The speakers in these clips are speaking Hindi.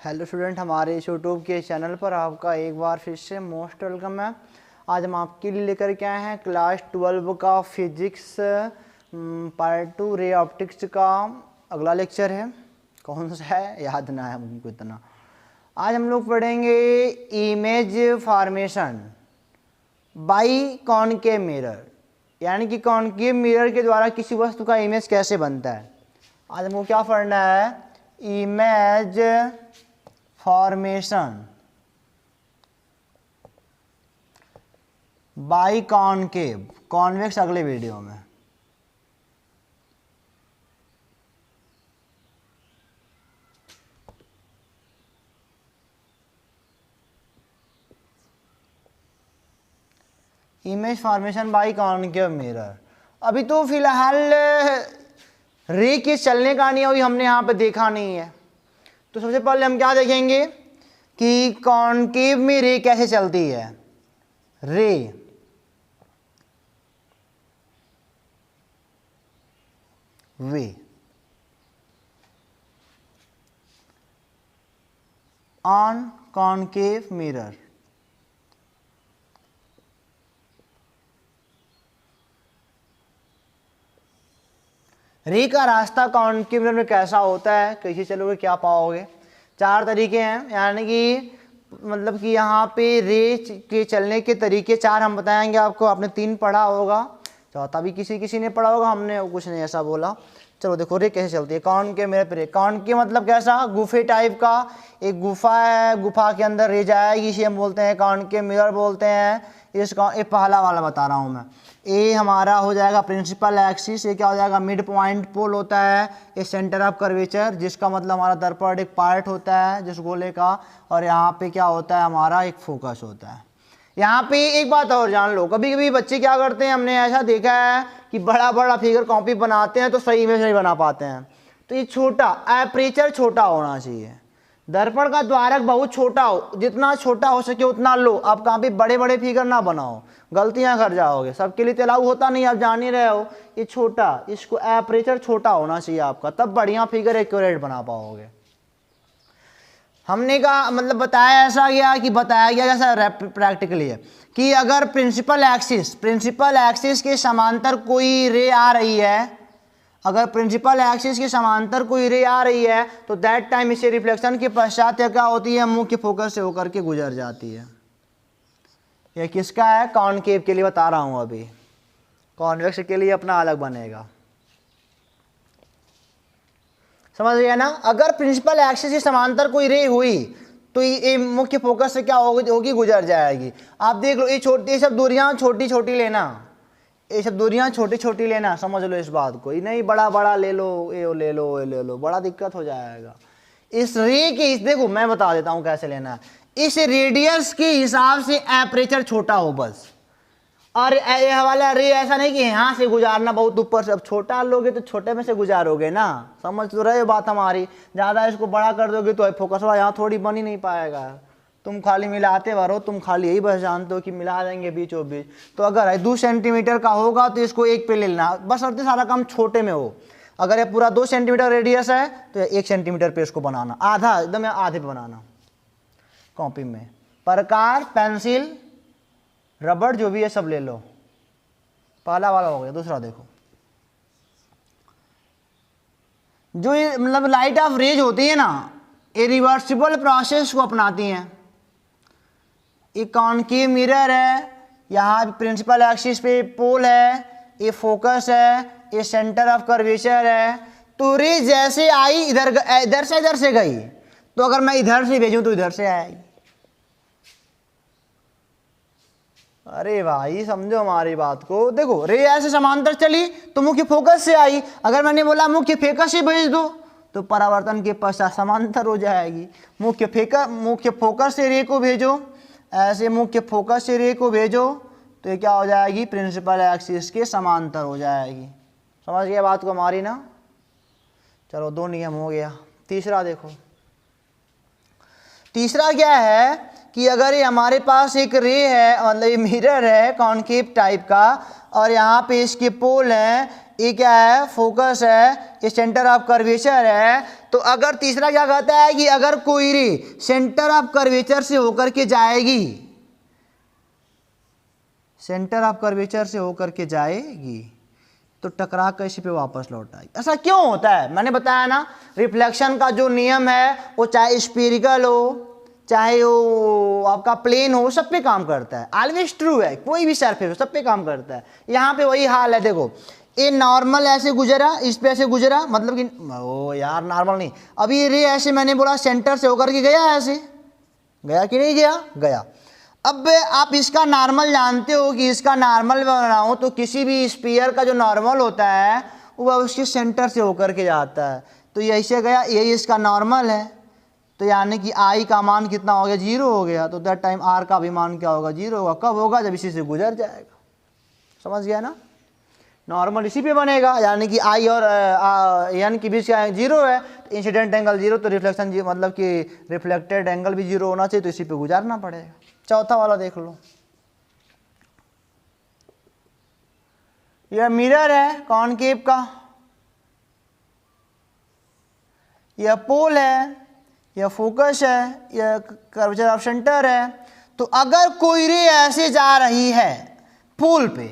हेलो स्टूडेंट, हमारे इस यूट्यूब के चैनल पर आपका एक बार फिर से मोस्ट वेलकम है। आज हम आपके लिए लेकर के आए हैं क्लास 12 का फिजिक्स पार्ट 2 रे ऑप्टिक्स का अगला लेक्चर है। कौन सा है याद ना है मुझको इतना। आज हम लोग पढ़ेंगे image formation by concave mirror, यानी कि कॉनकेव मिरर के द्वारा किसी वस्तु का इमेज कैसे बनता है। आज हमको क्या पढ़ना है, image formation by concave, convex अगले वीडियो में। Image formation by concave mirror. अभी तो फिलहाल रे के चलने का नहीं, अभी हमने यहाँ पे देखा नहीं है। तो सबसे पहले हम क्या देखेंगे कि कॉनकेव में रे कैसे चलती है। रे वे ऑन कॉनकेव मिरर। रे का रास्ता कॉनकेव मिरर में कैसा होता है, कैसे चलोगे, क्या पाओगे। चार तरीके हैं, यानी कि मतलब कि यहाँ पे रे के चलने के तरीके चार हम बताएंगे आपको। आपने 3 पढ़ा होगा, चौथा भी किसी ने पढ़ा होगा, हमने कुछ नहीं ऐसा बोला। चलो देखो रे कैसे चलती है कॉनकेव मिरर पे। कॉनकेव मतलब कैसा, गुफे टाइप का एक गुफा है, गुफा के अंदर रे जाएगी, इसे हम बोलते हैं कॉनकेव मिरर बोलते हैं। इसका ये पहला वाला बता रहा हूँ मैं। ए हमारा हो जाएगा प्रिंसिपल एक्सिस, ये क्या हो जाएगा मिड पॉइंट पोल होता है। ये सेंटर ऑफ कर्वेचर, जिसका मतलब हमारा दर्पण एक पार्ट होता है जिस गोले का, और यहाँ पे क्या होता है हमारा एक फोकस होता है। यहाँ पे एक बात और जान लो, कभी कभी बच्चे क्या करते हैं, हमने ऐसा देखा है कि बड़ा बड़ा फिगर कॉपी बनाते हैं तो सही इमेज नहीं बना पाते हैं। तो ये छोटा एपरेचर छोटा होना चाहिए, दर्पण का द्वारक बहुत छोटा हो, जितना छोटा हो सके उतना लो। आप कहाँ पे बड़े बड़े फिगर ना बनाओ, गलतियां कर जाओगे। सबके लिए लागू होता नहीं, आप जान ही रहे हो। ये छोटा, इसको एपरेचर छोटा होना चाहिए आपका, तब बढ़िया फिगर एक्यूरेट बना पाओगे। हमने कहा मतलब बताया गया जैसा प्रैक्टिकली है कि अगर प्रिंसिपल एक्सिस के समांतर कोई रे आ रही है, अगर प्रिंसिपल एक्सिस के समांतर कोई रे आ रही है तो दैट टाइम इसे रिफ्लेक्शन के पश्चात क्या होती है, मुख्य फोकस से होकर के गुजर जाती है। यह किसका है, कॉनकेव के लिए बता रहा हूं। अभी कॉन्वेक्स के लिए अपना अलग बनेगा, समझ गया ना। अगर प्रिंसिपल एक्सिस के समांतर कोई रे हुई तो ये मुख्य फोकस से क्या होगी, गुजर जाएगी। आप देख लो, ये सब दूरियां छोटी छोटी लेना, ये सब दूरियां छोटी छोटी लेना, समझ लो इस बात को। नहीं बड़ा बड़ा ले लो, ये ले लो, ये ले लो, बड़ा दिक्कत हो जाएगा। इस रे के देखो मैं बता देता हूं कैसे लेना है। इस रेडियस के हिसाब से एपरेचर छोटा हो बस। और ये वाला रे ऐसा नहीं कि यहाँ से गुजारना बहुत ऊपर से, अब छोटा लोगे तो छोटे में से गुजारोगे ना, समझ तो रहे हो बात हमारी। ज़्यादा इसको बड़ा कर दोगे तो फोकस वाला यहाँ थोड़ी बन ही नहीं पाएगा। तुम खाली मिलाते भरो, तुम खाली यही बस जानते हो कि मिला देंगे बीचों बीच। तो अगर 2 सेंटीमीटर का होगा तो इसको 1 पे ले लेना, बस अर्थ सारा काम छोटे में हो। अगर ये पूरा 2 सेंटीमीटर रेडियस है तो 1 सेंटीमीटर पे इसको बनाना, आधा एकदम आधे पे बनाना। कॉपी में प्रकार, पेंसिल, रबड़ जो भी है सब ले लो। पहला वाला हो गया। दूसरा देखो, जो ये मतलब लाइट ऑफ रेज होती है ना, ये रिवर्सिबल प्रोसेस को अपनाती हैं। ये कॉनकेव मिरर है, यहाँ प्रिंसिपल एक्सिस पे पोल है, ये फोकस है, ये सेंटर ऑफ कर्वेचर है। तो रे जैसे आई इधर से गई, तो अगर मैं इधर से भेजूं तो इधर से आएगी। अरे भाई समझो हमारी बात को। देखो रे ऐसे समांतर चली तो मुख्य फोकस से आई, अगर मैंने बोला मुख्य फोकस से भेज दो तो परावर्तन के पश्चात समांतर हो जाएगी। मुख्य फोकस से रे को भेजो, ऐसे मुख्य फोकस से रे को भेजो तो ये क्या हो जाएगी, प्रिंसिपल एक्सिस के समांतर हो जाएगी। समझ गया बात को हमारी ना। चलो 2 नियम हो गया। तीसरा देखो, तीसरा क्या है कि अगर ये हमारे पास एक रे है, मतलब ये मिरर है कॉनकेव टाइप का, और यहाँ पे इसके पोल हैं, ये क्या है, फोकस है, ये सेंटर ऑफ कर्वेचर है। तो अगर तीसरा क्या कहता है कि अगर कोई रे सेंटर ऑफ कर्वेचर से होकर के जाएगी, सेंटर ऑफ कर्वेचर से होकर के जाएगी तो टकरा कर इसी पे वापस लौट आएगी। ऐसा क्यों होता है? मैंने बताया ना, रिफ्लेक्शन का जो नियम है वो चाहे स्फीरिकल हो चाहे वो आपका प्लेन हो, सब पे काम करता है। ऑलवेज ट्रू है, कोई भी सरफेस हो सब पे काम करता है। यहाँ पे वही हाल है। देखो ये नॉर्मल ऐसे गुजरा, इस पे ऐसे गुजरा, मतलब कि ओ यार नॉर्मल नहीं, अभी ये रे ऐसे मैंने बोला सेंटर से होकर के गया, ऐसे गया कि नहीं गया? गया। अब आप इसका नॉर्मल जानते हो कि इसका नॉर्मल बनाओ तो किसी भी स्फीयर का जो नॉर्मल होता है वो उसके सेंटर से होकर के जाता है। तो ये ऐसे गया, यही इसका नॉर्मल है। तो यानी कि आई का मान कितना हो गया? 0 हो गया। तो दैट टाइम आर का भी मान क्या होगा? 0 होगा। कब होगा? जब इसी से गुजर जाएगा। समझ गया ना? नॉर्मल इसी पे बनेगा, यानी कि आई और एन के बीच का 0 है तो इंसिडेंट एंगल 0, तो रिफ्लेक्शन मतलब कि रिफ्लेक्टेड एंगल भी 0 होना चाहिए, तो इसी पे गुजारना पड़ेगा। चौथा वाला देख लो, यह मिरर है कॉनकेव का, यह पोल है, यह फोकस है, यह कर्वेचर ऑफ सेंटर है। तो अगर कोई रे ऐसे जा रही है पोल पे,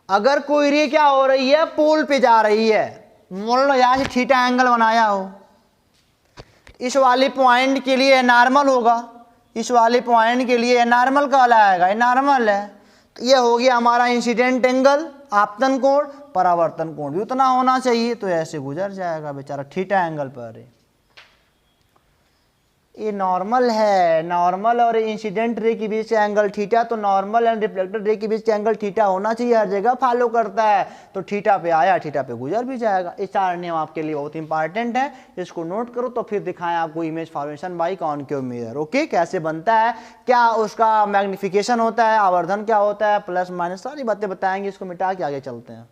अगर कोई रे क्या हो रही है? पोल पे जा रही है, मान लो यहाँ से थीटा एंगल बनाया हो, इस वाले पॉइंट के लिए नॉर्मल होगा, इस वाले पॉइंट के लिए नॉर्मल कहलाएगा, ये नॉर्मल है। तो ये हो गया हमारा इंसिडेंट एंगल, आपतन कोण, परावर्तन कोण भी उतना होना चाहिए, तो ऐसे गुजर जाएगा बेचारा थीटा एंगल पर है। ये नॉर्मल है, नॉर्मल और इंसिडेंट रे के बीच एंगल थीटा, तो नॉर्मल एंड रिफ्लेक्टेड रे के बीच एंगल थीटा होना चाहिए, हर जगह फॉलो करता है। तो थीटा पे आया, थीटा पे गुजर भी जाएगा। ये 4 नियम आपके लिए बहुत इंपॉर्टेंट है, इसको नोट करो। तो फिर दिखाएं आपको image formation by concave mirror. Okay, कैसे बनता है, क्या उसका मैग्निफिकेशन होता है, आवर्धन क्या होता है, प्लस माइनस, सारी बातें बताएंगे। इसको मिटा के आगे चलते हैं।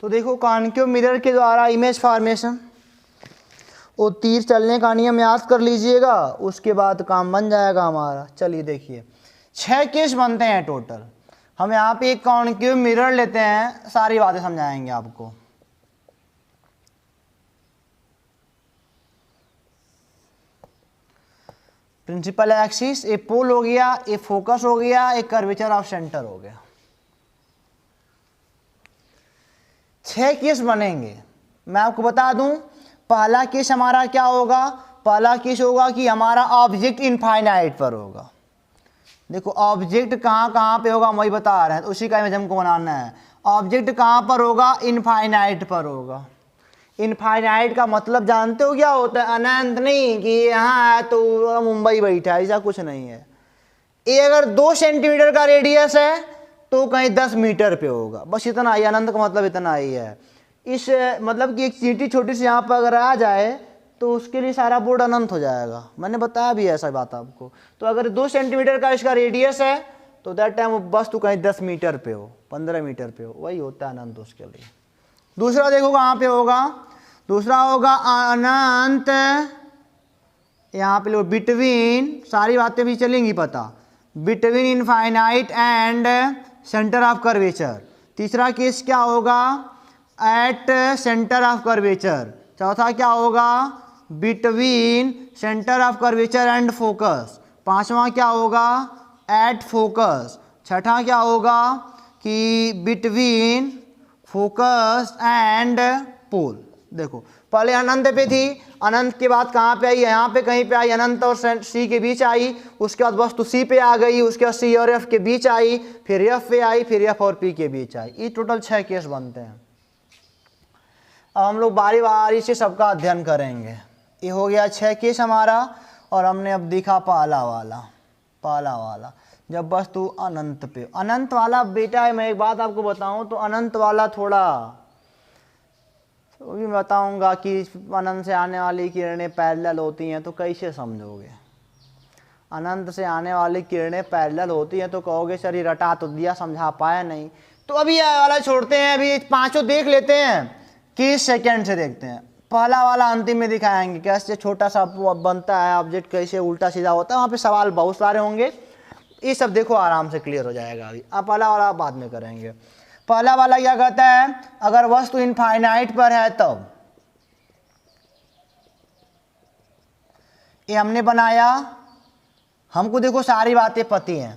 तो देखो कॉनकेव मिरर के द्वारा इमेज फॉर्मेशन, वो तीर चलने का नियम याद कर लीजिएगा, उसके बाद काम बन जाएगा हमारा। चलिए देखिए 6 केस बनते हैं टोटल। हम यहाँ पे एक कॉनकेव मिरर लेते हैं, सारी बातें समझाएंगे आपको। प्रिंसिपल एक्सिस, ए पोल हो गया, ए फोकस हो गया, एक कर्वेचर ऑफ सेंटर हो गया। 6 केस बनेंगे। मैं आपको बता दूं, पहला केस हमारा क्या होगा? पहला केस होगा कि हमारा ऑब्जेक्ट इनफाइनाइट पर होगा। देखो ऑब्जेक्ट कहाँ कहाँ पे होगा, वही बता रहे हैं, तो उसी का इमेज हमको बनाना है। ऑब्जेक्ट कहाँ पर होगा? इनफाइनाइट पर होगा। इनफाइनाइट का मतलब जानते हो क्या होता है? अनंत नहीं कि यहाँ है तो मुंबई बैठा है, ऐसा कुछ नहीं है। ये अगर 2 सेंटीमीटर का रेडियस है तो कहीं 10 मीटर पे होगा, बस इतना ही। अनंत का मतलब इतना ही है। इस मतलब कि एक चींटी छोटी सी यहाँ पर अगर आ जाए तो उसके लिए सारा बोर्ड अनंत हो जाएगा। मैंने बताया भी ऐसा बात आपको। तो अगर 2 सेंटीमीटर का इसका रेडियस है तो दैट टाइम बस तो कहीं 10 मीटर पे हो, 15 मीटर पे हो, वही होता है अनंत उसके लिए। दूसरा देखो कहाँ पे होगा? दूसरा होगा अनंत, यहाँ पे लो बिटवीन, सारी बातें भी चलेंगी पता, between infinite and centre of curvature. तीसरा केस क्या होगा? At centre of curvature. चौथा क्या होगा? Between centre of curvature and focus. पांचवा क्या होगा? At focus. छठा क्या होगा? कि बिटवीन फोकस एंड पोल। देखो पहले अनंत पे थी, अनंत के बाद कहाँ पे आई? यहाँ पे कहीं पे आई, अनंत और सी के बीच आई। उसके बाद वस्तु सी पे आ गई, उसके बाद सी और एफ के बीच आई, फिर एफ पे आई, फिर एफ और पी के बीच आई। ये टोटल 6 केस बनते हैं। अब हम लोग बारी बारी से सबका अध्ययन करेंगे। ये हो गया 6 केस हमारा, और हमने अब देखा पहला वाला जब वस्तु अनंत पे। अनंत वाला बेटा मैं एक बात आपको बताऊं तो अनंत वाला थोड़ा तो भी बताऊंगा कि अनंत से आने वाली किरणें पैरेलल होती हैं, तो कैसे समझोगे? अनंत से आने वाली किरणें पैरेलल होती हैं तो कहोगे सर ये रटा तो दिया, समझा पाया नहीं। तो अभी ये वाला छोड़ते हैं, अभी 5 देख लेते हैं, किस सेकंड से देखते हैं। पहला वाला अंतिम में दिखाएंगे कैसे छोटा सा बनता है ऑब्जेक्ट, कैसे उल्टा सीधा होता है, वहाँ पे सवाल बहुत सारे होंगे। ये सब देखो आराम से क्लियर हो जाएगा। अभी अब पहला वाला बाद में करेंगे। पहला वाला क्या कहता है? अगर वस्तु इनफाइनाइट पर है तब, ये हमने बनाया, हमको देखो सारी बातें पती हैं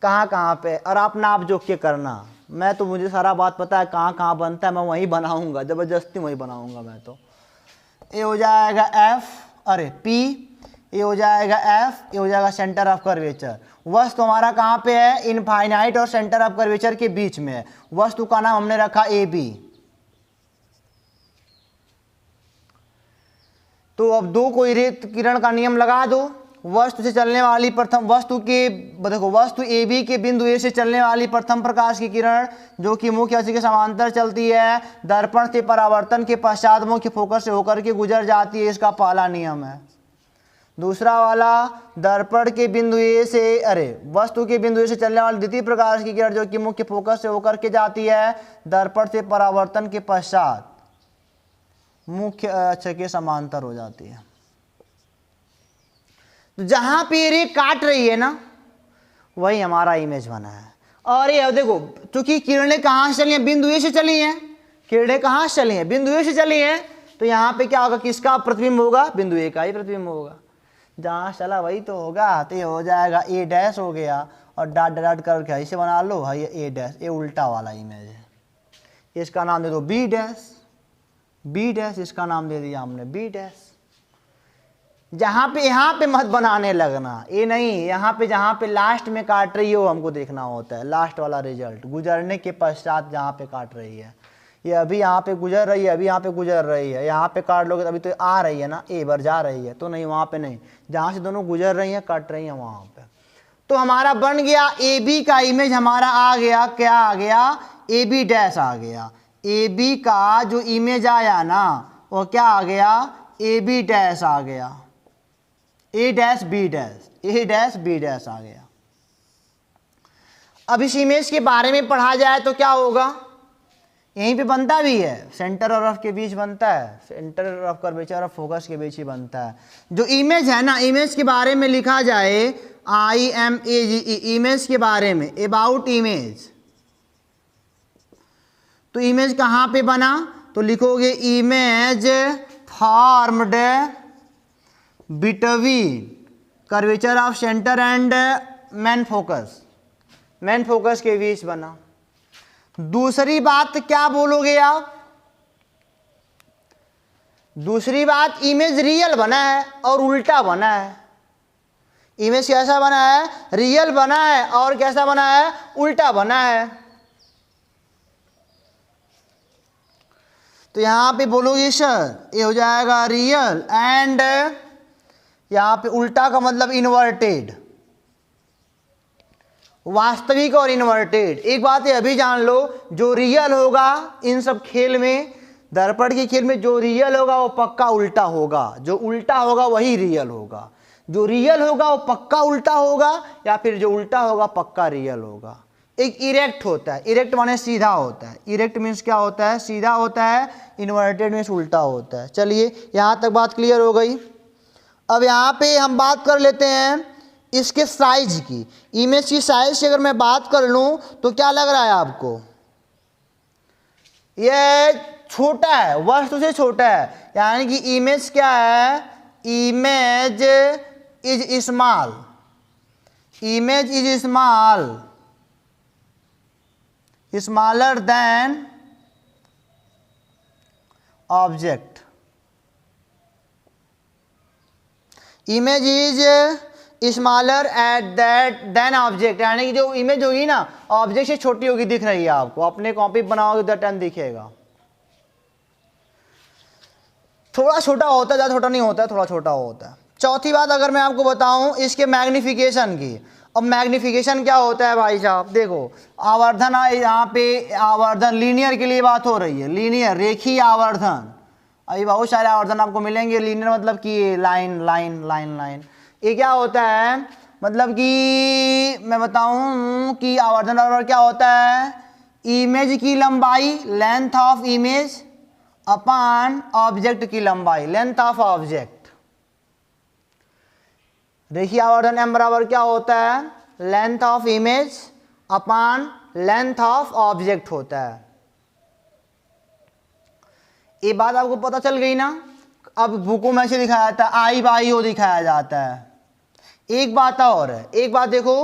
कहाँ कहाँ पे, और आप नाप जोख के करना। मैं तो मुझे सारा बात पता है कहाँ कहाँ बनता है, मैं वहीं बनाऊंगा, ज़बरदस्ती वहीं बनाऊंगा मैं तो। ये हो जाएगा एफ, अरे पी, ये हो जाएगा एफ, ये हो जाएगा सेंटर ऑफ कर्वेचर। वस्तु हमारा कहाँ पे है, इनफाइनाइट और सेंटर ऑफ कर्वेचर के बीच में है। वस्तु का नाम हमने रखा ए बी। तो अब दो कोई रेत किरण का नियम लगा दो। वस्तु से चलने वाली प्रथम वस्तु के, देखो वस्तु ए बी के बिंदु ए से चलने वाली प्रथम प्रकाश की किरण जो कि मुख्य अक्ष के समांतर चलती है, दर्पण से परावर्तन के पश्चात मुख्य फोकस से होकर के गुजर जाती है, इसका पहला नियम है। दूसरा वाला, दर्पण के बिंदु ए से, अरे वस्तु के बिंदु ए से चलने वाली द्वितीय प्रकाश की किरण जो कि मुख्य फोकस से होकर के जाती है, दर्पण से परावर्तन के पश्चात मुख्य अक्ष के समांतर हो जाती है। तो जहां पे रे काट रही है ना, वही हमारा इमेज बना है। और ये देखो, क्योंकि किरणें कहाँ से चली हैं, बिंदु ए से चली हैं। किरणें कहाँ से चली हैं, बिंदु ए से चली हैं। तो यहाँ पे क्या होगा, किसका प्रतिबिंब होगा, बिंदु ए का ही प्रतिबिंब होगा। जहाँ चला वही तो होगा। तो ये हो जाएगा ए डैश हो गया, और डॉट डॉट करके ऐसे बना लो, भाई ए डैश, ये उल्टा वाला इमेज है। इसका नाम दे दो बी डैश, बी डैश, इसका नाम दे दिया हमने बी डैश। जहाँ पे, यहाँ पे मत बनाने लगना, ये नहीं, यहाँ पे जहाँ पे लास्ट में काट रही हो हमको देखना होता है, लास्ट वाला रिजल्ट, गुजरने के पश्चात जहाँ पे काट रही है। ये अभी यहाँ पे गुजर रही है, अभी यहाँ पे गुजर रही है, यहाँ पे काट लोगे तो अभी तो आ रही है ना, ए बार जा रही है, तो नहीं, वहाँ पे नहीं, जहाँ से दोनों गुजर रही हैं कट रही हैं वहाँ पे। तो हमारा बन गया ए बी का इमेज, हमारा आ गया, क्या आ गया, ए बी डैश आ गया। ए बी का जो इमेज आया ना, वो क्या आ गया, ए बी डैश आ गया, ए डैश बी डैश, ए डैश बी डैश आ गया। अब इस इमेज के बारे में पढ़ा जाए तो क्या होगा, यहीं पे बनता भी है, सेंटर और ऑफ के बीच बनता है, सेंटर ऑफ कर्वेचर और फोकस के बीच ही बनता है। जो इमेज है ना, इमेज के बारे में लिखा जाए IMAGE, इमेज के बारे में, अबाउट इमेज। तो इमेज कहाँ पे बना, तो लिखोगे image formed between curvature of centre and main focus, main focus के बीच बना। दूसरी बात क्या बोलोगे आप, दूसरी बात, इमेज रियल बना है और उल्टा बना है। इमेज कैसा बना है, रियल बना है, और कैसा बना है, उल्टा बना है। तो यहां पे बोलोगे सर, ये हो जाएगा रियल, एंड यहां पे उल्टा का मतलब इन्वर्टेड, वास्तविक और इन्वर्टेड। एक बात है अभी जान लो, जो रियल होगा इन सब खेल में, दर्पण के खेल में जो रियल होगा वो पक्का उल्टा होगा, जो उल्टा होगा वही रियल होगा, जो रियल होगा वो पक्का उल्टा होगा, या फिर जो उल्टा होगा पक्का रियल होगा। एक इरेक्ट होता है, इरेक्ट माने सीधा होता है, इरेक्ट मीन्स क्या होता है, सीधा होता है, इन्वर्टेड मीन्स उल्टा होता है। चलिए यहाँ तक बात क्लियर हो गई। अब यहाँ पे हम बात कर लेते हैं इसके साइज की, इमेज की साइज की अगर मैं बात कर लूं तो क्या लग रहा है आपको, ये छोटा है, वस्तु से छोटा है, यानी कि इमेज क्या है, image is small, image is small, smaller than object, image is smaller at that than object, यानी कि जो इमेज होगी ना ऑब्जेक्ट से छोटी होगी, दिख रही है आपको, अपने कॉपी बनाओगे दैट टाइम दिखेगा। थोड़ा छोटा होता है, ज़्यादा छोटा नहीं होता है, थोड़ा छोटा होता है। चौथी बात अगर मैं आपको बताऊं इसके मैग्निफिकेशन की, अब मैग्निफिकेशन क्या होता है भाई साहब, देखो आवर्धन, यहाँ पे आवर्धन लीनियर के लिए बात हो रही है, लीनियर रेखीय आवर्धन, अभी बहुत सारे आवर्धन आपको मिलेंगे। लीनियर मतलब कि लाइन लाइन लाइन लाइन, ये क्या होता है, मतलब कि मैं बताऊं कि आवर्धन बराबर क्या होता है, इमेज की लंबाई, length of image upon object की लंबाई, लेंथ ऑफ ऑब्जेक्ट। देखिए आवर्धन m बराबर क्या होता है, length of image upon length of object होता है। ये बात आपको पता चल गई ना। अब बुकों में से दिखाया जाता है आई बाई ओ दिखाया जाता है। एक बात और है, एक बात देखो,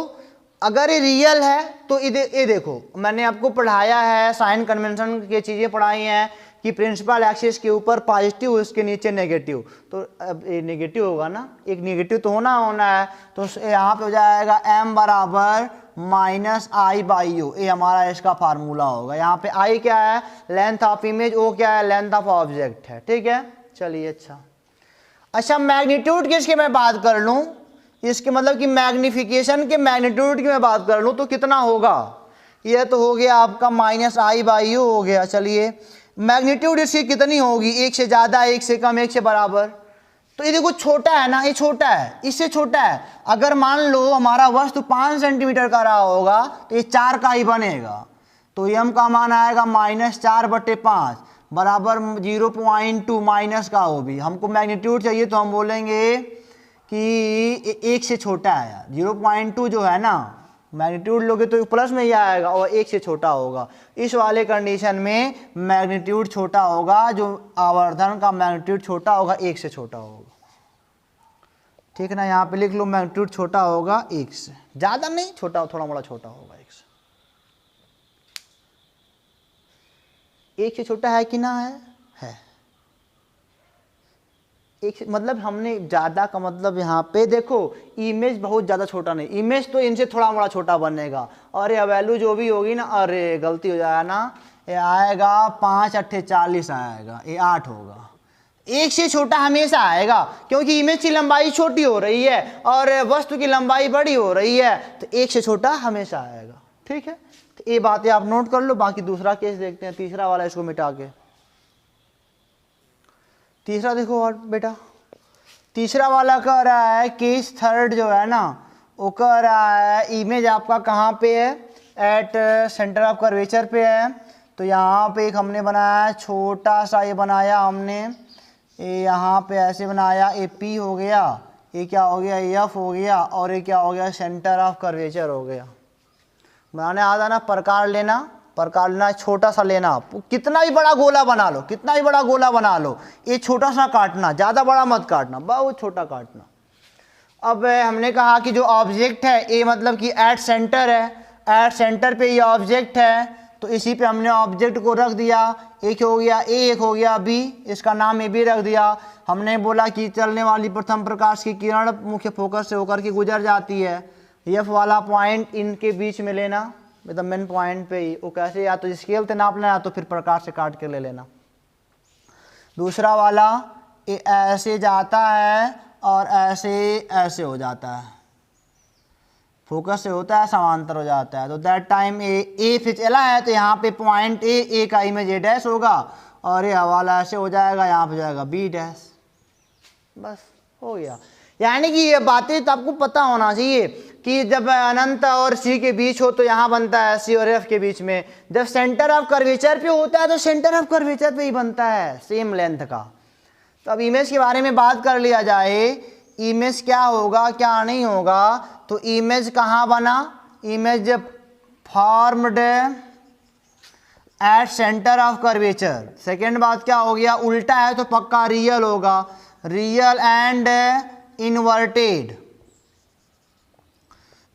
अगर ये रियल है तो ये देखो मैंने आपको पढ़ाया है, साइन कन्वेंशन की चीज़ें पढ़ाई हैं कि प्रिंसिपल एक्सिस के ऊपर पॉजिटिव उसके नीचे नेगेटिव, तो अब ये नेगेटिव होगा ना, एक नेगेटिव तो होना है, तो यहाँ पे हो जाएगा m बराबर माइनस आई बाई ओ, ये हमारा इसका फार्मूला होगा। यहाँ पे आई क्या है, लेंथ ऑफ इमेज, ओ क्या है, लेंथ ऑफ ऑब्जेक्ट है। ठीक है, चलिए अच्छा मैग्नीट्यूड की इसकी मैं बात कर लूँ, इसके मतलब कि मैग्निफिकेशन के मैग्नीट्यूड की मैं बात कर लूँ तो कितना होगा, ये तो हो गया आपका माइनस आई बाई ओ हो गया। चलिए मैग्नीट्यूड इसकी कितनी होगी, एक से ज़्यादा, एक से कम, एक से बराबर, तो ये देखो छोटा है ना, ये छोटा है, इससे छोटा है। अगर मान लो हमारा वस्तु 5 सेंटीमीटर का रहा होगा तो ये 4 का ही बनेगा, तो m का मान आएगा -4/5 बराबर 0.2 माइनस का हो भी। हमको मैग्नीट्यूड चाहिए तो हम बोलेंगे कि एक से छोटा है यार, 0.2 जो है ना, मैग्नीट्यूड लोगे तो प्लस में ही आएगा और एक से छोटा होगा। इस वाले कंडीशन में मैग्नीट्यूड छोटा होगा, जो आवर्धन का मैग्नीट्यूड छोटा होगा, एक से छोटा होगा। ठीक है ना, यहाँ पे लिख लो मैग्नीट्यूड छोटा होगा एक से, ज़्यादा नहीं, छोटा थोड़ा मोड़ा छोटा होगा एक से। एक से छोटा है कि ना है एक मतलब हमने ज़्यादा का मतलब यहाँ पे देखो इमेज बहुत ज़्यादा छोटा नहीं, इमेज तो इनसे थोड़ा मोड़ा छोटा बनेगा, और ये वैल्यू जो भी होगी ना, अरे गलती हो जाएगा ना, ये आएगा 5 अट्ठे 40 आएगा, ये 8 होगा। एक से छोटा हमेशा आएगा क्योंकि इमेज की लंबाई छोटी हो रही है और वस्तु की लंबाई बड़ी हो रही है, तो एक से छोटा हमेशा आएगा। ठीक है, तो ये बातें आप नोट कर लो। बाकी दूसरा केस देखते हैं, तीसरा वाला, इसको मिटा के तीसरा देखो। और बेटा तीसरा वाला कह रहा है केस थर्ड जो है ना, वो कह रहा है इमेज आपका कहाँ पे है, एट सेंटर ऑफ कर्वेचर पे है। तो यहाँ पे एक हमने बनाया छोटा सा, ये बनाया हमने, ये यहाँ पे ऐसे बनाया, ए पी हो गया, ये क्या हो गया, एफ हो गया, और ये क्या हो गया, सेंटर ऑफ कर्वेचर हो गया। बनाने आता ना, प्रकार लेना छोटा सा लेना, कितना भी बड़ा गोला बना लो, कितना भी बड़ा गोला बना लो, ये छोटा सा काटना, ज़्यादा बड़ा मत काटना, बहुत छोटा काटना। अब हमने कहा कि जो ऑब्जेक्ट है ये मतलब कि एट सेंटर है, एट सेंटर पे ये ऑब्जेक्ट है, तो इसी पे हमने ऑब्जेक्ट को रख दिया, एक हो गया ए, एक हो गया बी, इसका नाम ए बी रख दिया। हमने बोला कि चलने वाली प्रथम प्रकाश की किरण मुख्य फोकस से होकर के गुजर जाती है, एफ वाला पॉइंट इनके बीच में लेना, मतलब मेन पॉइंट पे ही, वो कैसे, या तो स्केल से नाप लेना या तो फिर प्रकाश से काट के ले लेना। दूसरा वाला ये ऐसे जाता है और ऐसे हो जाता है, फोकस से होता है समांतर हो जाता है, तो दैट टाइम ए फिर चला है, तो यहाँ पे पॉइंट ए का इमेज ए डैश होगा, और ये हवाला ऐसे हो जाएगा, यहाँ पे जाएगा बी डैश, बस हो गया। यानी कि ये बातें तो आपको पता होना चाहिए कि जब अनंत और सी के बीच हो तो यहाँ बनता है सी और एफ के बीच में, जब सेंटर ऑफ कर्वेचर पे होता है तो सेंटर ऑफ कर्वेचर पे ही बनता है सेम लेंथ का। तो अब इमेज के बारे में बात कर लिया जाए, इमेज क्या होगा क्या नहीं होगा, तो इमेज कहाँ बना, image formed at centre of curvature. Second बात क्या हो गया, उल्टा है तो पक्का रियल होगा, रियल एंड इनवर्टेड।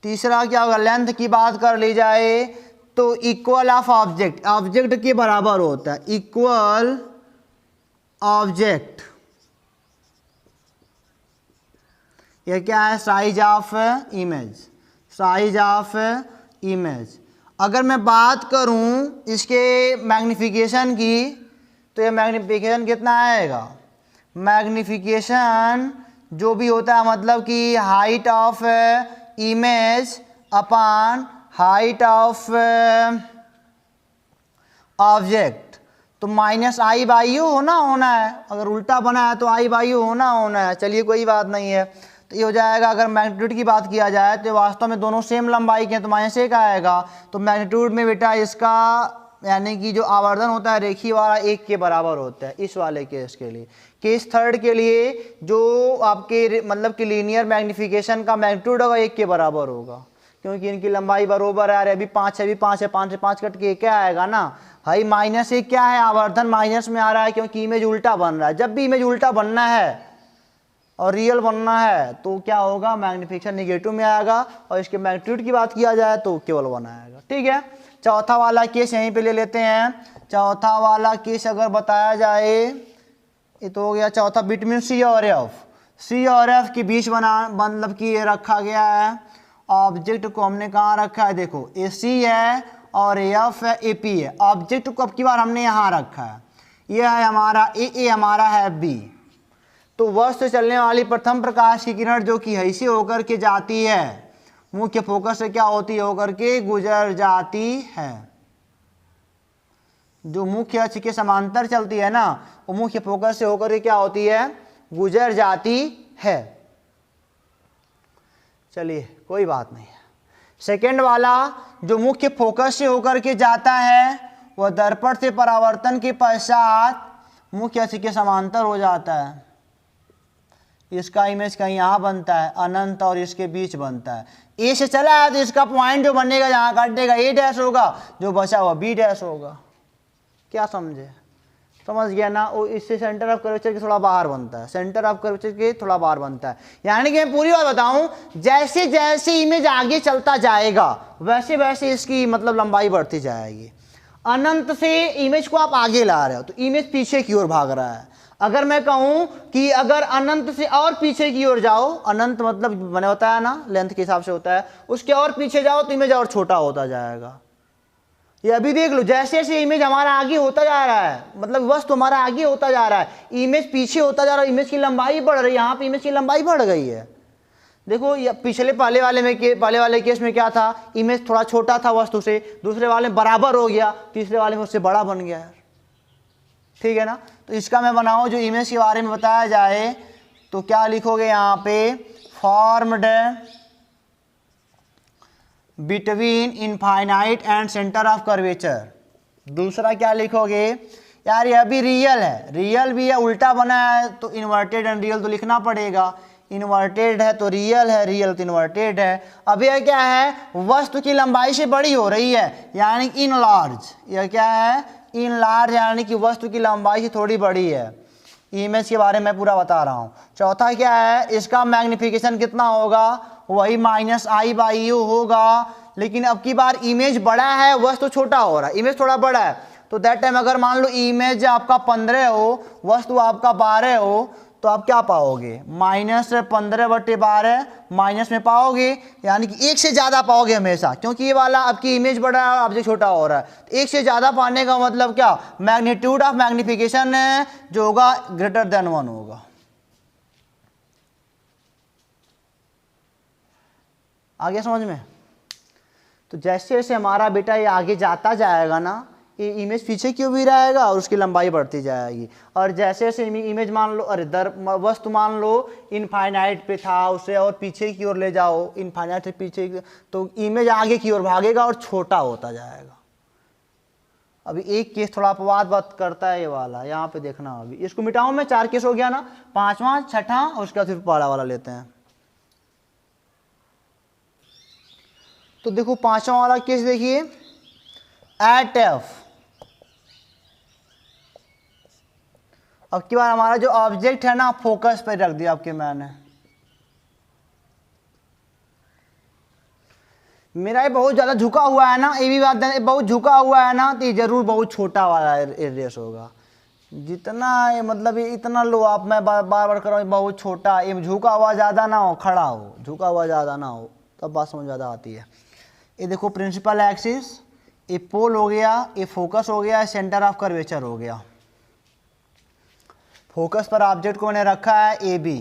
तीसरा क्या होगा, लेंथ की बात कर ली जाए तो इक्वल ऑफ ऑब्जेक्ट, ऑब्जेक्ट के बराबर होता है, इक्वल ऑब्जेक्ट। यह क्या है, size of image, size of image. अगर मैं बात करूं इसके मैग्निफिकेशन की, तो ये मैग्निफिकेशन कितना आएगा, मैग्निफिकेशन जो भी होता है मतलब कि height of image upon height of object, तो माइनस आई बाई यू होना है, अगर उल्टा बना है तो आई बाई यू होना है। चलिए कोई बात नहीं है, तो ये हो जाएगा। अगर मैग्नीट्यूड की बात किया जाए तो वास्तव में दोनों सेम लंबाई के हैं, तो -1 आएगा, तो मैग्नीट्यूड में बेटा इसका यानी कि जो आवर्धन होता है रेखीय वाला 1 के बराबर होता है इस वाले केस के लिए। केस थर्ड के लिए जो आपके मतलब कि लीनियर मैग्निफिकेशन का मैग्नीट्यूड होगा 1 के बराबर होगा, क्योंकि इनकी लंबाई बराबर है, अभी 5 है, 5 से 5 कट के क्या आएगा ना भाई माइनस एक क्या है, आवर्धन माइनस में आ रहा है क्योंकि इमेज उल्टा बन रहा है। जब भी इमेज उल्टा बनना है और रियल बनना है तो क्या होगा, मैग्निफिकेशन निगेटिव में आएगा, और इसके मैग्नीट्यूड की बात किया जाए तो केवल 1 आएगा। ठीक है, चौथा वाला केस यहीं पे ले लेते हैं। चौथा वाला केस अगर बताया जाए, ये तो हो गया चौथा, बिटवीन सी और एफ। सी और एफ के बीच मतलब कि ये रखा गया है ऑब्जेक्ट को, हमने कहाँ रखा है, देखो ए सी है और एफ है, ए पी है। ऑब्जेक्ट को अब की बार हमने यहाँ रखा है, ये है हमारा ए हमारा है बी। तो वस्तु से चलने वाली प्रथम प्रकाश की किरण जो कि ऐसे होकर के जाती है, मुख्य फोकस से क्या होती है, होकर के गुजर जाती है। जो मुख्य अक्ष के समांतर चलती है ना, वो मुख्य फोकस से होकर के क्या होती है, गुजर जाती है। चलिए कोई बात नहीं है। सेकेंड वाला, जो मुख्य फोकस से होकर के जाता है वह दर्पण से परावर्तन के पश्चात मुख्य अक्ष के समांतर हो जाता है। इसका इमेज कहीं यहाँ बनता है, अनंत और इसके बीच बनता है। ए से चला है तो इसका पॉइंट जो बनेगा यहाँ काटेगा ए डैश होगा, जो बचा हुआ बी डैश होगा। क्या समझे, समझ गया ना। वो इससे सेंटर ऑफ कर्वेचर के थोड़ा बाहर बनता है, सेंटर ऑफ कर्वेचर के थोड़ा बाहर बनता है। यानी कि मैं पूरी बात बताऊं, जैसे जैसे इमेज आगे चलता जाएगा वैसे वैसे इसकी मतलब लंबाई बढ़ती जाएगी। अनंत से इमेज को आप आगे ला रहे हो तो इमेज पीछे की ओर भाग रहा है। अगर मैं कहूं कि अगर अनंत से और पीछे की ओर जाओ, अनंत मतलब मैंने बताया ना लेंथ के हिसाब से होता है, उसके और पीछे जाओ तो इमेज और छोटा होता जाएगा। ये अभी देख लो, जैसे जैसे इमेज हमारा आगे होता जा रहा है, मतलब वस्तु हमारा आगे होता जा रहा है, इमेज पीछे होता जा रहा है, इमेज की लंबाई बढ़ रही है। यहाँ पे इमेज की लंबाई बढ़ गई है। देखो ये पिछले पहले वाले केस में क्या था, इमेज थोड़ा छोटा था वस्तु से, दूसरे वाले में बराबर हो गया, तीसरे वाले में उससे बड़ा बन गया यार। ठीक है ना। तो इसका मैं बनाऊं जो इमेज के बारे में बताया जाए तो क्या लिखोगे यहाँ पे, formed between infinite and centre of curvature. दूसरा क्या लिखोगे, यार ये अभी रियल है, रियल भी है, उल्टा बना है तो इन्वर्टेड एंड रियल तो लिखना पड़ेगा। इन्वर्टेड है तो रियल है, रियल तो इन्वर्टेड है। अब यह क्या है, वस्तु की लंबाई से बड़ी हो रही है, यानी इन लार्ज। यह क्या है, इन लार्ज, यानी कि वस्तु की लंबाई से थोड़ी बड़ी है। इमेज के बारे में पूरा बता रहा हूँ। चौथा क्या है, इसका मैग्निफिकेशन कितना होगा, वही -i/u होगा। लेकिन अब की बार इमेज बड़ा है, वस्तु छोटा हो रहा है, इमेज थोड़ा बड़ा है। तो दैट टाइम अगर मान लो इमेज आपका 15 हो, वस्तु आपका 12 हो, तो आप क्या पाओगे, -15/12 माइनस में पाओगे, यानी कि 1 से ज़्यादा पाओगे हमेशा, क्योंकि ये वाला आपकी इमेज बड़ा है, ऑब्जेक्ट छोटा हो रहा है। तो 1 से ज़्यादा पाने का मतलब क्या, मैग्नीट्यूड ऑफ मैग्निफिकेशन जो होगा ग्रेटर देन 1 होगा। आगे समझ में। तो जैसे जैसे हमारा बेटा ये आगे जाता जाएगा ना, ये इमेज पीछे क्यों भी रहेगा और उसकी लंबाई बढ़ती जाएगी। और जैसे जैसे इमेज मान लो, अरे वस्तु मान लो इनफाइनाइट पे था, उसे और पीछे की ओर ले जाओ, इनफाइनाइट से पीछे, तो इमेज आगे की ओर भागेगा और छोटा होता जाएगा। अभी एक केस थोड़ा अपवाद बात करता है ये वाला, यहाँ पे देखना। अभी इसको मिटाऊं मैं, 4 केस हो गया ना, 5वां 6ठा और उसके बाद फिर बड़ा वाला लेते हैं। तो देखो 5वां वाला केस देखिए, एट एफ। अब की बार हमारा जो ऑब्जेक्ट है ना, फोकस पे रख दिया आपके मैंने। मेरा ये बहुत ज़्यादा झुका हुआ है ना, ये भी बात बहुत झुका हुआ है ना, तो ये जरूर बहुत छोटा वाला रेडियस होगा। जितना ये मतलब ये इतना लो आप, मैं बार बार कर रहा हूँ, बहुत छोटा, ये झुका हुआ ज़्यादा ना हो, खड़ा हो, झुका हुआ ज़्यादा ना हो, तब बात समझ ज़्यादा आती है। ये देखो प्रिंसिपल एक्सिस, ये पोल हो गया, ये फोकस हो गया, सेंटर ऑफ कर्वेचर हो गया। फोकस पर ऑब्जेक्ट को मैंने रखा है ए बी।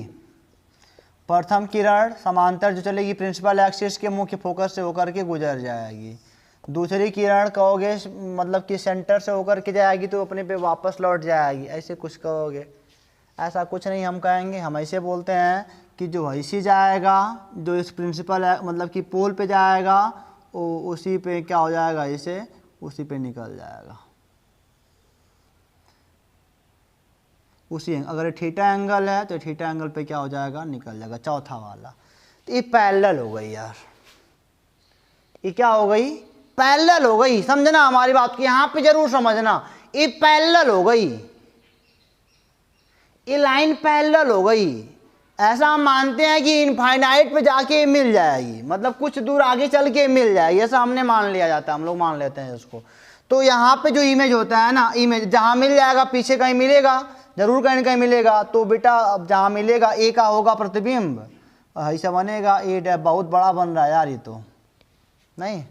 प्रथम किरण समांतर जो चलेगी प्रिंसिपल एक्सिस के मुख्य फोकस से होकर के गुजर जाएगी। दूसरी किरण कहोगे मतलब कि सेंटर से होकर के जाएगी तो अपने पे वापस लौट जाएगी, ऐसे कुछ कहोगे। ऐसा कुछ नहीं हम कहेंगे, हम ऐसे बोलते हैं कि जो ऐसे जाएगा, जो इस प्रिंसिपल मतलब कि पोल पे जाएगा, वो उसी पे क्या हो जाएगा, इसे उसी पे निकल जाएगा। उसी अगर थीटा एंगल है तो थीटा एंगल पे क्या हो जाएगा, निकल जाएगा। चौथा वाला तो ये पैरेलल हो गई यार, ये क्या हो गई, पैरेलल हो गई, समझना हमारी बात की यहां पे जरूर समझना, ये पैरेलल हो गई, ये लाइन पैरेलल हो गई। ऐसा हम मानते हैं कि इनफाइनाइट पे जाके मिल जाएगी, मतलब कुछ दूर आगे चल के मिल जाएगी, ऐसा हमने मान लिया जाता है, हम लोग मान लेते हैं इसको। तो यहाँ पे जो इमेज होता है ना, इमेज जहाँ मिल जाएगा पीछे कहीं मिलेगा, जरूर कहीं ना कहीं मिलेगा। तो बेटा अब जहाँ मिलेगा ए का होगा प्रतिबिंब, ऐसा बनेगा ए, बहुत बड़ा बन रहा है यार ये तो नहीं।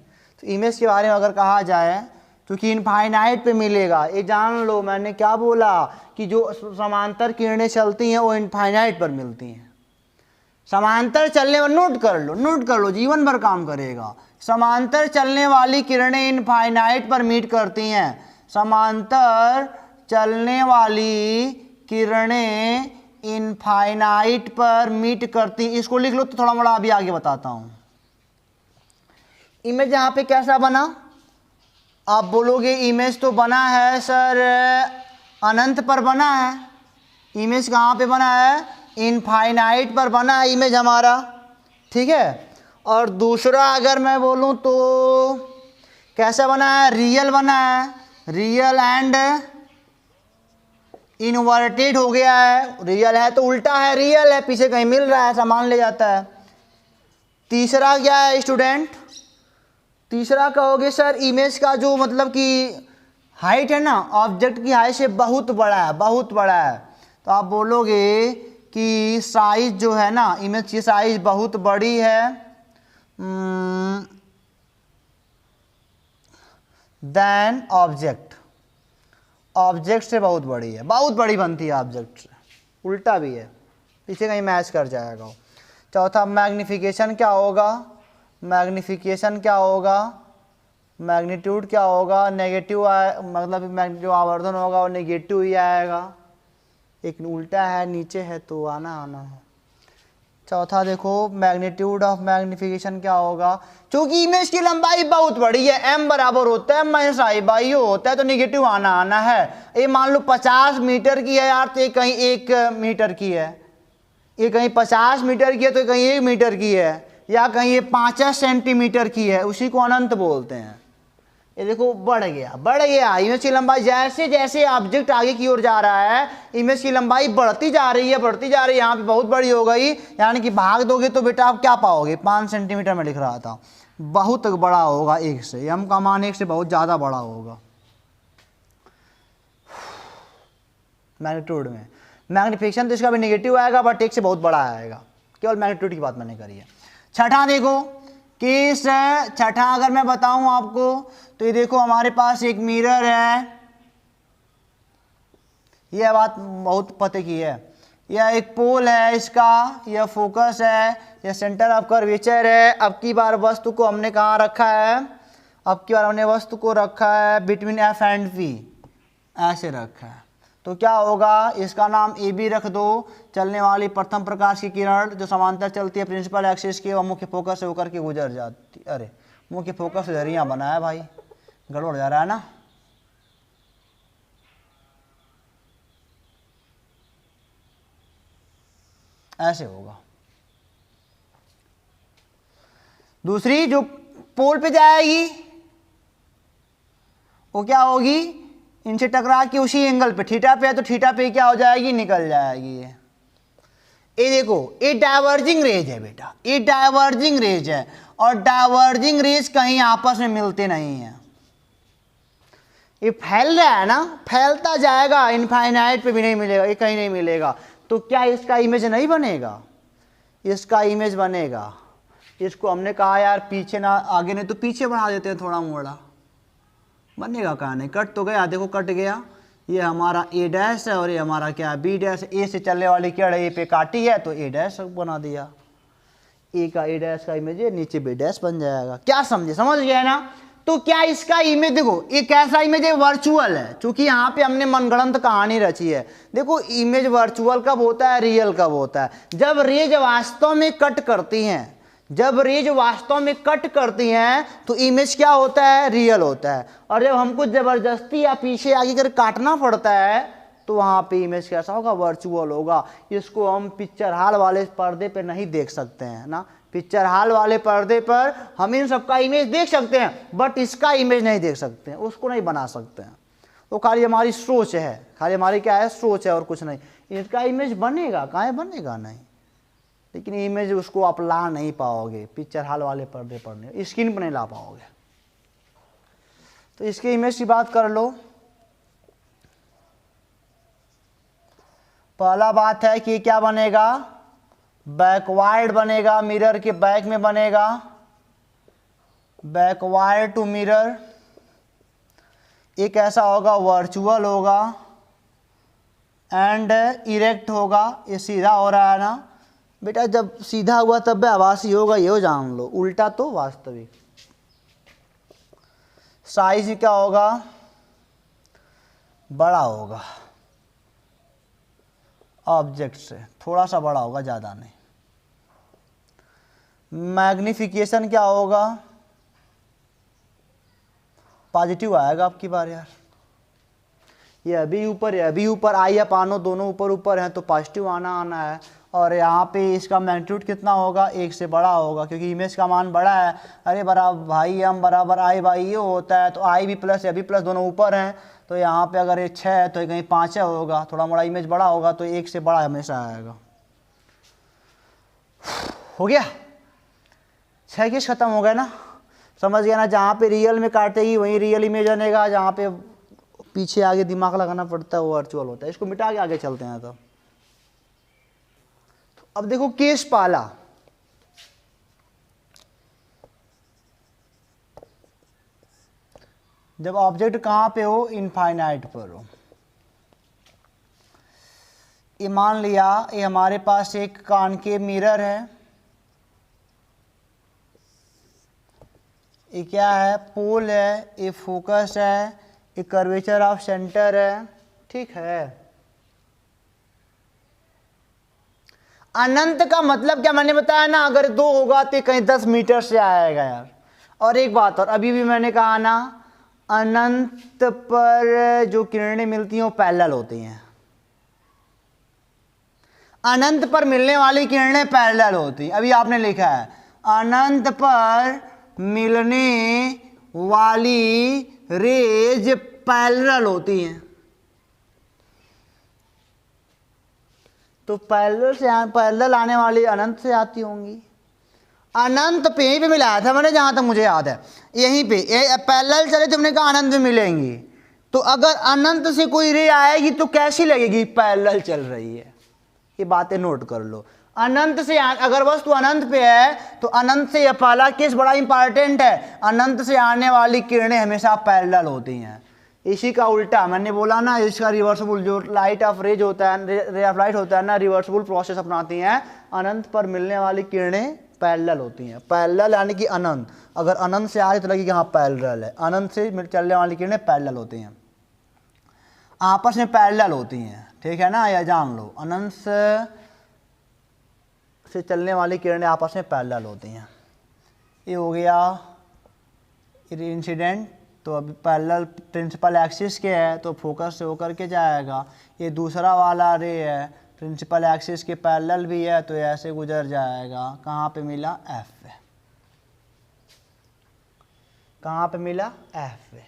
तो इमेज के बारे में अगर कहा जाए, क्योंकि इनफाइनाइट पे मिलेगा, ये जान लो मैंने क्या बोला कि जो समांतर किरणें चलती हैं वो इनफाइनाइट पर मिलती हैं। समांतर चलने वाली, नोट कर लो, जीवन भर काम करेगा। समांतर चलने वाली किरणें इनफाइनाइट पर मीट करती हैं। समांतर चलने वाली किरणें इनफाइनाइट पर मीट करती, इसको लिख लो तो थोड़ा मोड़ा अभी आगे बताता हूं। इमेज यहाँ पे कैसा बना, आप बोलोगे इमेज तो बना है सर अनंत पर बना है। इमेज कहाँ पे बना है, इनफाइनाइट पर बना है इमेज हमारा, ठीक है। और दूसरा अगर मैं बोलूँ तो कैसा बना है, रियल बना है, रियल एंड इनवर्टेड हो गया है। रियल है तो उल्टा है, रियल है पीछे कहीं मिल रहा है, सामान ले जाता है। तीसरा क्या है स्टूडेंट, तीसरा कहोगे सर इमेज का जो मतलब कि हाइट है ना, ऑब्जेक्ट की हाइट से बहुत बड़ा है, बहुत बड़ा है। तो आप बोलोगे कि साइज जो है ना, इमेज की साइज बहुत बड़ी है देन ऑब्जेक्ट, ऑब्जेक्ट से बहुत बड़ी है, बहुत बड़ी बनती है ऑब्जेक्ट से, उल्टा भी है, पीछे कहीं मैच कर जाएगा। चौथा मैग्निफिकेशन क्या होगा, मैग्निफिकेशन क्या होगा, मैग्नीट्यूड क्या होगा, नेगेटिव मतलब जो आवर्धन होगा वो नेगेटिव ही आएगा, एक उल्टा है नीचे है तो आना है। चौथा देखो मैग्नीट्यूड ऑफ मैग्निफिकेशन क्या होगा, क्योंकि इमेज की लंबाई बहुत बड़ी है, m बराबर होता है माइनस आई बाई होता है, तो निगेटिव आना है। ये मान लो 50 मीटर की है यार, तो ये कहीं 1 मीटर की है, ये कहीं 50 मीटर की है तो कहीं 1 मीटर की है, या कहीं ये 50 सेंटीमीटर की है, उसी को अनंत बोलते हैं। ये देखो बढ़ गया इमेज की लंबाई, जैसे जैसे ऑब्जेक्ट आगे की ओर जा रहा है इमेज की लंबाई बढ़ती जा रही है, यहाँ पे बहुत बड़ी हो गई, यानी कि भाग दोगे तो बेटा आप क्या पाओगे, 5 सेंटीमीटर में लिख रहा था, बहुत बड़ा होगा 1 से, m का मान 1 से बहुत ज़्यादा बड़ा होगा। मैग्नीट्यूड में मैग्निफिकेशन तो इसका भी नेगेटिव आएगा, बट 1 से बहुत बड़ा आएगा, केवल मैग्नीट्यूड की बात मैंने करी है। छठा देखो किस, छठा अगर मैं बताऊं आपको तो ये देखो हमारे पास एक मिरर है, यह बात बहुत पते की है, यह एक पोल है इसका, यह फोकस है, यह सेंटर ऑफ कर्वेचर है। अब की बार वस्तु को हमने कहाँ रखा है, अब की बार हमने वस्तु को रखा है बिटवीन एफ एंड पी, ऐसे रखा है। तो क्या होगा, इसका नाम ए बी रख दो। चलने वाली प्रथम प्रकाश की किरण जो समांतर चलती है प्रिंसिपल एक्सिस के, वह मुख्य फोकस से होकर के गुजर जाती, अरे मुख्य फोकस इधर यहाँ बना है भाई, गड़बड़ जा रहा है ना। ऐसे होगा। दूसरी जो पोल पे जाएगी वो क्या होगी, इनसे टकरा के उसी एंगल पे, थीटा पे है तो थीटा पे क्या हो जाएगी, निकल जाएगी। ये देखो ये डाइवर्जिंग रेज है बेटा, ये डाइवर्जिंग रेज है, और डाइवर्जिंग रेज कहीं आपस में मिलते नहीं है, ये फैल रहा है ना, फैलता जाएगा, इनफाइनाइट पे भी नहीं मिलेगा, ये कहीं नहीं मिलेगा। तो क्या इसका इमेज नहीं बनेगा, इसका इमेज बनेगा। इसको हमने कहा यार पीछे ना आगे, नहीं तो पीछे बढ़ा देते हैं थोड़ा मोड़ा, बनेगा कहाँ नहीं, कट तो गया, देखो कट गया, ये हमारा ए डैश है और ये हमारा क्या बी डैश, ए से चलने वाली किरण ए पे काटी है तो ए डैश बना दिया, ए का ए डैश का इमेज है, नीचे बी डैश बन जाएगा। क्या समझे, समझ गए ना। तो क्या इसका इमेज देखो, ये कैसा इमेज है, वर्चुअल है, क्योंकि यहाँ पे हमने मनगढ़ंत कहानी रची है। देखो इमेज वर्चुअल कब होता है, रियल कब होता है, जब रेज वास्तव में कट करती हैं, जब रेज वास्तव में कट करती हैं तो इमेज क्या होता है, रियल होता है। और जब हमको जबरदस्ती या पीछे आगे कर काटना पड़ता है तो वहाँ पे इमेज कैसा होगा, वर्चुअल होगा। इसको हम पिक्चर हॉल वाले पर्दे पे नहीं देख सकते हैं ना, पिक्चर हॉल वाले पर्दे पर हम इन सबका इमेज देख सकते हैं, बट इसका इमेज नहीं देख सकते हैं, उसको नहीं बना सकते हैं। वो खाली हमारी सोच है, खाली हमारी क्या है, सोच है और कुछ नहीं। इसका इमेज बनेगा, कहाँ बनेगा नहीं, लेकिन इमेज उसको आप ला नहीं पाओगे पिक्चर हॉल वाले पर्दे पर, नहीं स्क्रीन पर नहीं ला पाओगे। तो इसके इमेज की बात कर लो। पहला बात है कि क्या बनेगा, बैकवार्ड बनेगा, मिरर के बैक में बनेगा, बैकवार्ड टू मिरर। एक ऐसा होगा वर्चुअल होगा एंड इरेक्ट होगा। ये सीधा हो रहा है ना बेटा, जब सीधा हुआ तब आभासी होगा, ये जान लो, उल्टा तो वास्तविक। साइज क्या होगा, बड़ा होगा, ऑब्जेक्ट से थोड़ा सा बड़ा होगा, ज़्यादा नहीं। मैग्निफिकेशन क्या होगा, पॉजिटिव आएगा आपकी बार यार। ये अभी ऊपर, ये अभी ऊपर, आई या पानो दोनों ऊपर ऊपर हैं तो पॉजिटिव आना है। और यहाँ पे इसका मैग्नीट्यूड कितना होगा, 1 से बड़ा होगा, क्योंकि इमेज का मान बड़ा है। अरे बराबर भाई एम बराबर आई बाई ये होता है, तो आई भी प्लस या भी प्लस दोनों ऊपर हैं, तो यहाँ पे अगर ये 6 है तो कहीं 5 होगा, थोड़ा मोड़ा इमेज बड़ा होगा तो 1 से बड़ा हमेशा आएगा। हो गया, 6 केस खत्म हो गए ना, समझ गया ना। जहाँ पे रियल में काटेगी वहीं रियल इमेज बनेगा, जहाँ पे पीछे आगे दिमाग लगाना पड़ता है वो वर्चुअल होता है। इसको मिटा के आगे चलते हैं। तो अब देखो केस पहला, जब ऑब्जेक्ट कहां पे हो, इनफाइनाइट पर हो। ये मान लिया ये हमारे पास एक कॉनकेव मिरर है, ये क्या है, पोल है, ये फोकस है, ये कर्वेचर ऑफ सेंटर है, ठीक है। अनंत का मतलब क्या मैंने बताया ना, अगर 2 होगा तो कहीं 10 मीटर से आएगा यार। और एक बात और, अभी भी मैंने कहा ना, अनंत पर जो किरणें मिलती हैं वो पैरेलल होती हैं। अनंत पर मिलने वाली किरणें पैरेलल होती हैं। अभी आपने लिखा है अनंत पर मिलने वाली रेज पैरेलल होती हैं, तो पैरेलल आने वाली अनंत से आती होंगी। अनंत पे यहीं पे मिलाया था मैंने, जहां तक मुझे याद है, यहीं पे पैरेलल चले तो हमने कहा अनंत में मिलेंगी। तो अगर अनंत से कोई रे आएगी तो कैसी लगेगी, पैरेलल चल रही है। ये बातें नोट कर लो। अनंत से अगर वस्तु अनंत पे है तो अनंत से यह पहला केस बड़ा इंपॉर्टेंट है, अनंत से आने वाली किरणें हमेशा पैरेलल होती हैं। इसी का उल्टा मैंने बोला ना, इसका रिवर्सिबल, जो लाइट ऑफ रेज होता है, रे ऑफ लाइट होता है ना, रिवर्सिबल प्रोसेस अपनाती हैं। अनंत पर मिलने वाली किरणें पैरेलल होती हैं। पैरेलल यानी कि अनंत, अगर अनंत से आ रही तो लगी कि हाँ पैरेलल है। अनंत से चलने वाली किरणें पैरेलल होती हैं, आपस में पैरेलल होती हैं, ठीक है ना, यह जान लो। अनंत से चलने वाली किरणें आपस में पैरेलल होती हैं। ये हो गया इंसिडेंट। तो अभी पैरेलल प्रिंसिपल एक्सिस के है तो फोकस से होकर के जाएगा। ये दूसरा वाला रे है, प्रिंसिपल एक्सिस के पैरेलल भी है तो ऐसे गुजर जाएगा। कहाँ पे मिला, एफ पे। कहाँ पे मिला, एफ पे।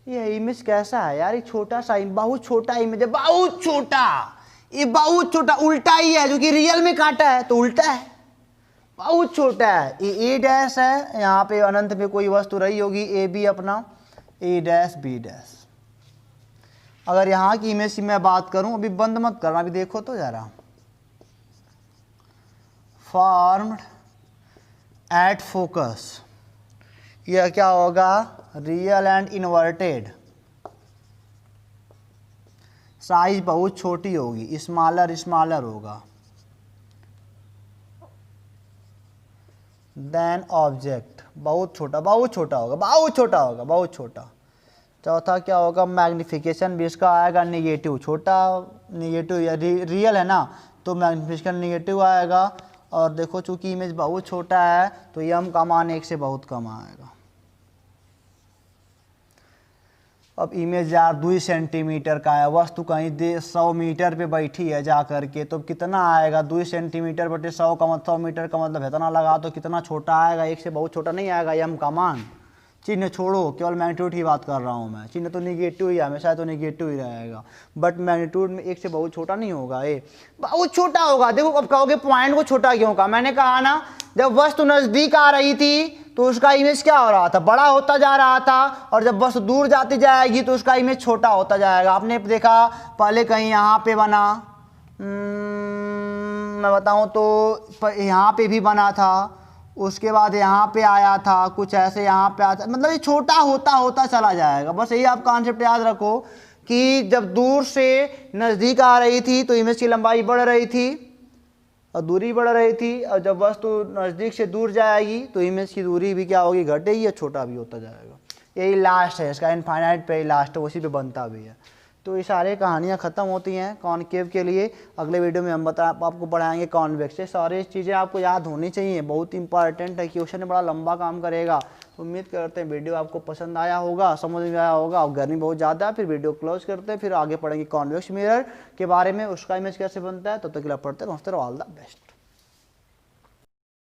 ये इमेज कैसा है यार, ये छोटा सा, बहुत छोटा इमेज है, बहुत छोटा, ये बहुत छोटा, उल्टा ही है, जो कि रियल में काटा है तो उल्टा है, बहुत छोटा है। ये ए डैश है, यहाँ पे अनंत में कोई वस्तु रही होगी, ए बी अपना, ए डैश बी डैश। अगर यहाँ की इमेज की मैं बात करूं, अभी बंद मत करना, अभी देखो तो जरा, फॉर्म्ड एट फोकस, यह क्या होगा, रियल एंड इन्वर्टेड। साइज बहुत छोटी होगी, स्मॉलर स्मॉलर होगा देन ऑब्जेक्ट, बहुत छोटा, बहुत छोटा होगा, बहुत छोटा होगा, बहुत छोटा। चौथा क्या होगा, मैग्निफिकेशन भी इसका आएगा निगेटिव, छोटा निगेटिव, या रियल है ना तो मैग्निफिकेशन निगेटिव आएगा। और देखो चूंकि इमेज बहुत छोटा है तो एम का मान 1 से बहुत कम आएगा। अब इमेज यार 2 सेंटीमीटर का है, वस्तु कहीं 100 मीटर पे बैठी है जा करके, तो कितना आएगा 2 सेंटीमीटर बटे 100 का मतलब 100 मीटर का मतलब इतना लगा तो कितना छोटा आएगा, एक से बहुत छोटा नहीं आएगा। m का मान, चिन्ह छोड़ो, केवल मैग्नीट्यूड की बात कर रहा हूँ मैं, चिन्ह तो निगेटिव ही है हमेशा, तो निगेटिव ही रहेगा, बट मैग्नीट्यूड में एक से बहुत छोटा नहीं होगा, ये बहुत छोटा होगा। देखो अब कहोगे पॉइंट को छोटा क्यों कहा, मैंने कहा ना जब वस्तु नज़दीक आ रही थी तो उसका इमेज क्या हो रहा था, बड़ा होता जा रहा था, और जब वस्तु दूर जाती जाएगी तो उसका इमेज छोटा होता जाएगा। आपने देखा पहले कहीं यहाँ पे बना, मैं बताऊँ तो यहाँ पे भी बना था, उसके बाद यहाँ पे आया था, कुछ ऐसे यहाँ पे आया था, मतलब ये छोटा होता होता चला जाएगा। बस यही आप कॉन्सेप्ट याद रखो कि जब दूर से नज़दीक आ रही थी तो इमेज की लंबाई बढ़ रही थी और दूरी बढ़ रही थी, और जब वस्तु नज़दीक से दूर जाएगी तो इमेज की दूरी भी क्या होगी, घटेगी या छोटा भी होता जाएगा। यही लास्ट है इसका, इनफाइनाइट पे ही लास्ट है, उसी पे बनता भी है। तो ये सारी कहानियाँ ख़त्म होती हैं कॉनकेव के लिए। अगले वीडियो में हम आपको पढ़ाएंगे कॉन्वेक्स। ये सारी चीज़ें आपको याद होनी चाहिए, बहुत इंपॉर्टेंट है, क्वेश्चन बड़ा लंबा काम करेगा। उम्मीद करते हैं वीडियो आपको पसंद आया होगा, समझ में आया होगा। और गर्मी बहुत ज़्यादा है, फिर वीडियो क्लोज करते हैं, फिर आगे पढ़ेंगे कॉन्वेक्स मिरर के बारे में, उसका इमेज कैसे बनता है। तब तक के लिए पढ़ते हैं, ऑल द बेस्ट।